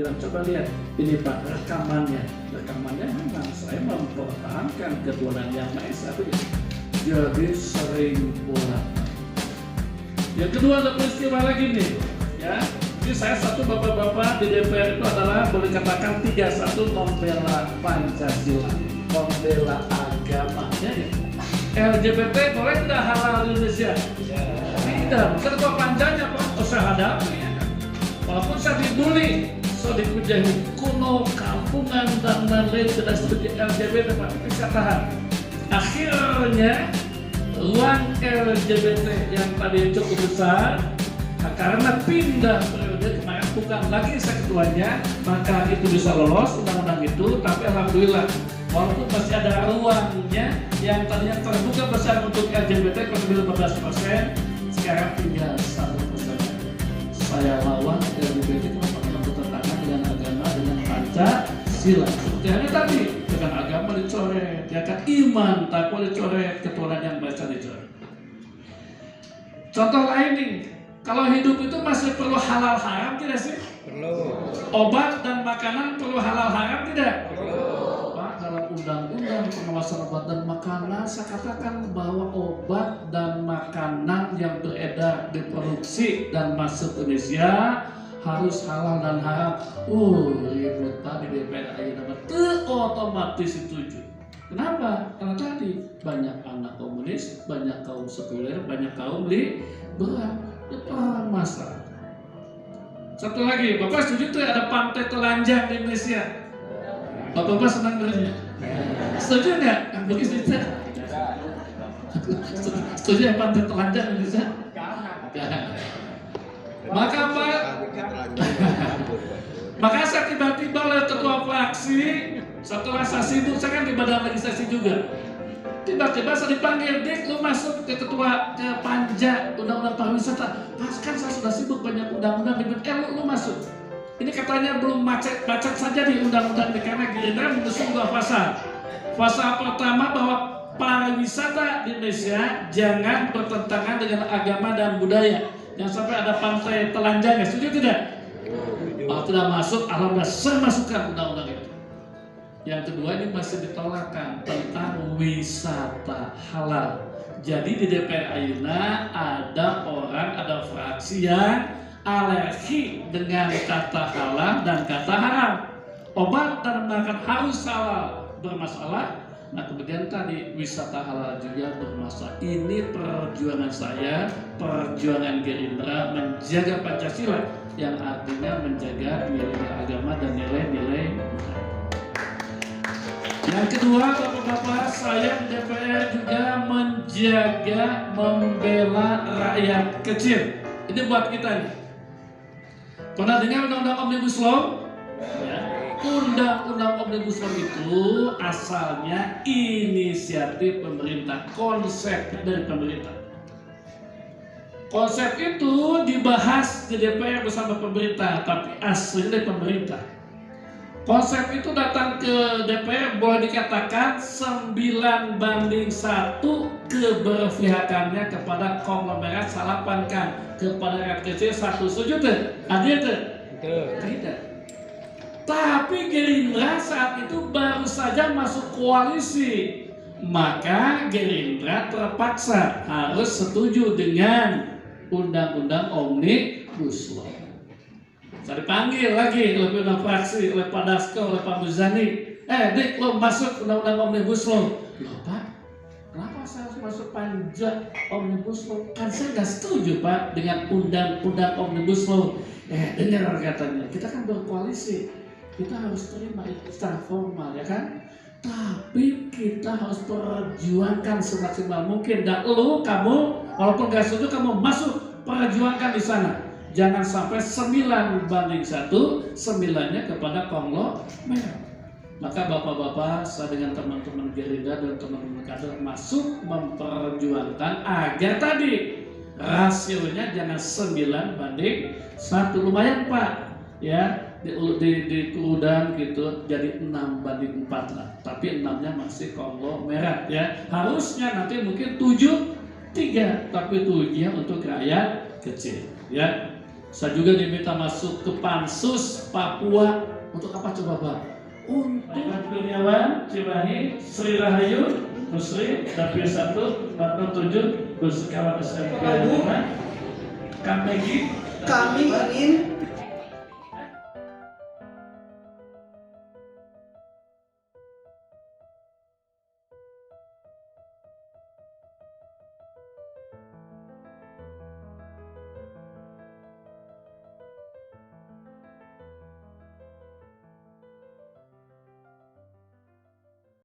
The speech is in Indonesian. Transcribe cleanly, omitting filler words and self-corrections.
bilang, coba lihat ini Pak rekamannya memang saya mempertahankan ketuhanan yang Maha Esa begitu. Jadi sering bolak. Yang kedua ada peristiwa lagi nih, ya. Jadi saya satu bapak-bapak di DPR itu adalah boleh katakan 31 membela Pancasila, membela agamanya. LGBT boleh tidak halal di Indonesia? Tidak. Ketua panjanya Pak, saya hadapi. Walaupun saya dibully, saya dikujahi kuno, kampungan dan lain-lain tidak setuju LGBT Pak, tapi saya tahan. Akhirnya ruang LGBT yang tadi cukup besar, karena pindah periode kemarin bukan lagi saya ketuanya, maka itu bisa lolos undang-undang itu. Tapi alhamdulillah walaupun masih ada ruangnya yang tadinya terbuka besar untuk LGBT kurang lebih 15%, sekarang tinggal 1%. Saya lawan LGBT karena bertentangan dengan agama, dengan Pancasila. Seperti halnya tadi, dengan agama dicoret, ya kan, iman takwa dicoret, ketuhanan yang baca dicoret. Contoh lain nih, kalau hidup itu masih perlu halal haram tidak sih? Perlu. Obat dan makanan perlu halal haram tidak? Perlu. Pak, dalam undang-undang pengawasan obat dan makanan saya katakan bahwa obat dan makanan yang beredar, diproduksi dan masuk Indonesia harus halal dan haram. Ribut Pak di DPR ayeuna otomatis setuju. Kenapa? Karena tadi banyak anak komunis, banyak kaum sekuler, banyak kaum liberal. Itu masalah. Satu lagi, Bapak setuju tuh ada pantai telanjang di Indonesia? Bapak senang dengarnya? Setuju nggak? Begitu tidak? Setuju ya pantai telanjang di Indonesia? Jangan. Maka Pak, maka saya tiba-tiba oleh ketua fraksi, setelah saya sibuk, saya kan di badan legislasi juga. Tiba-tiba saya dipanggil, Dik, lu masuk ke ketua ke panja undang-undang pariwisata. Pas kan saya sudah sibuk banyak undang-undang di lu masuk. Ini katanya belum macet saja di undang-undang karena Gerindra mengusung 2 pasal. Pasal pertama bahwa pariwisata di Indonesia jangan bertentangan dengan agama dan budaya. Jangan sampai ada pantai telanjang, ya setuju tidak? Kalau tidak masuk, alhamdulillah saya masukkan undang-undang itu. Yang kedua ini masih ditolakkan tentang wisata halal. Jadi di DPR ayeuna ada fraksi yang alergi dengan kata halal dan kata haram. Obat dan makanan harus halal bermasalah. Nah kemudian tadi wisata halal juga bermasalah. Ini perjuangan saya, perjuangan Gerindra menjaga Pancasila yang artinya menjaga nilai agama dan nilai-nilai. Yang kedua, Bapak-bapak, saya di DPR juga menjaga, membela rakyat kecil. Ini buat kita nih. Pernah dengar undang-undang Omnibus Law? Ya. Undang-undang Omnibus Law itu asalnya inisiatif pemerintah, konsep dari pemerintah. Konsep itu dibahas di DPR bersama pemerintah, tapi aslinya dari pemerintah. Konsep itu datang ke DPR boleh dikatakan 9-1 keberpihakannya kepada konglomerat, salapankan kepada rakyat kecil 1 sujud. Adil tuh? Tidak. Tapi Gerindra saat itu baru saja masuk koalisi, maka Gerindra terpaksa harus setuju dengan undang-undang Omnibus Law. Saya dipanggil lagi oleh pimpinan fraksi, oleh Pak Dasko, oleh Pak Muzani. Dik, lo masuk undang-undang Omnibus Law. Loh Pak, kenapa saya harus masuk panja Omnibus Law? Kan saya nggak setuju Pak dengan undang-undang Omnibus Law. Dengar katanya, kita kan berkoalisi, kita harus terima itu secara formal, ya kan? Tapi kita harus perjuangkan semaksimal mungkin. Dan kamu, walaupun nggak setuju, kamu masuk perjuangkan di sana. Jangan sampai 9-1, 9-nya kepada konglomerat. Maka bapak-bapak, saya dengan teman-teman Gerindra dan teman-teman kader masuk memperjuangkan agar tadi rasionya jangan 9-1. Lumayan Pak, ya diturunkan gitu jadi 6-4 lah. Tapi 6-nya masih konglomerat, ya. Harusnya nanti mungkin 7-3, tapi 7-nya untuk rakyat kecil, ya. Saya juga diminta masuk ke Pansus Papua. Untuk apa coba Pak? Untuk Kurniawan, Cimahi, Sri Rahayu, Nusri, Dapil 1, 47, Gus Kawan SMK 5, Kami ingin